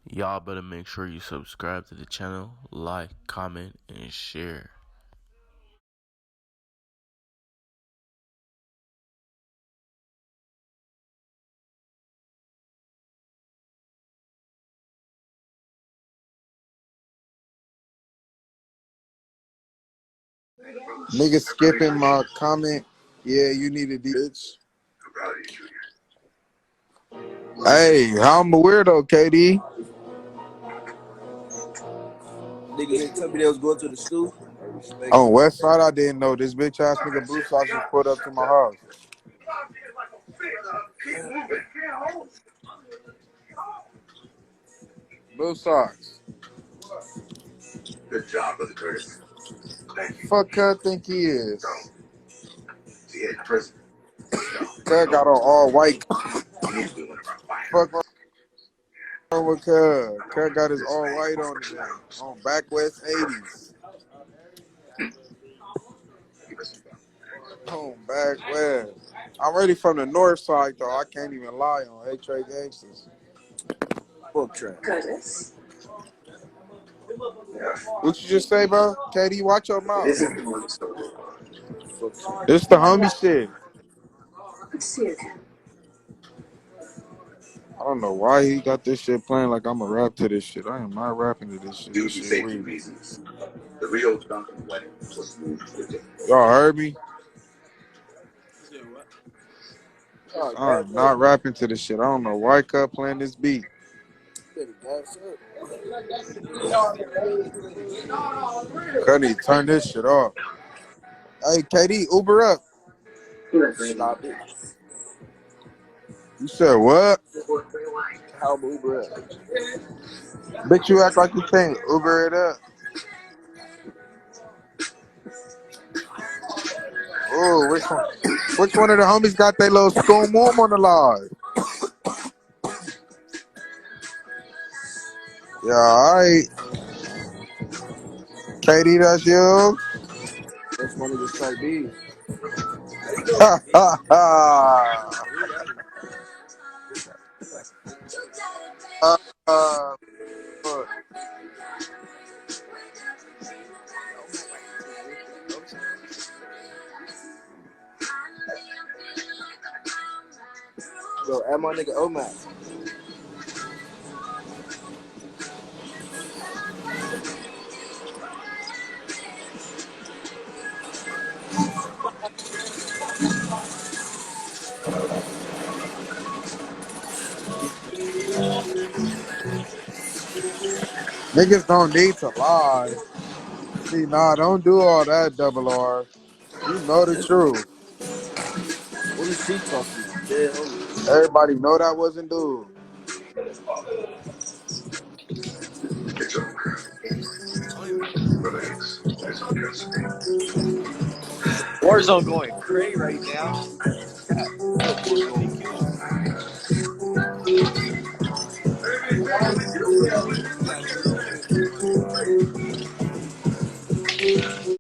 Y'all better make sure you subscribe to the channel, like, comment, and share. Niggas skipping my comment. Yeah, you need to bitch. Hey, I'm a weirdo, KD. Niggas didn't tell me they was going to the stool. On West Side, I didn't know this bitch ass nigga Blue Sox just pulled up to my house. Blue Sox. Good job, Brother Curtis. Thank you. Fuck Cud think he is. See you in prison. Cud got on all white. He's been one of our Fuck finest. wrong with Cud. Cud got his all white on today. On back West 80s. On back West. I'm really from the north side though. I can't even lie on Hey Trey Gangsters. Fuck trap. Curtis. What you just say, bro? KD, watch your mouth. This is the one story. It's the homie shit. Good to see you again. I don't know why he got this shit playing like I'm a rap to this shit. I am not rapping to this shit. Due This to shit safety weird. reasons, the Rio Duncan wedding was moved to a different. Y'all heard me? Oh, I'm not rapping to this shit. I don't know why Cut playing this beat. Cut need to turn this shit off. Hey, KD, Uber up. Stop it. You said what? How about Uber up? Bitch, you act like you can't Uber it up. Oh, which one of the homies got their little school mom on the live? Yeah, alright. KD, that's you. That's one of the strike B's. Ha ha ha. Look. Yo, add my nigga Omac. Niggas don't need to lie. See, nah, don't do all that, double R. You know the truth. What is she talking about? Dead homie. Everybody know that wasn't dude. It's over. Relax. There's no custody. Warzone going crazy right now.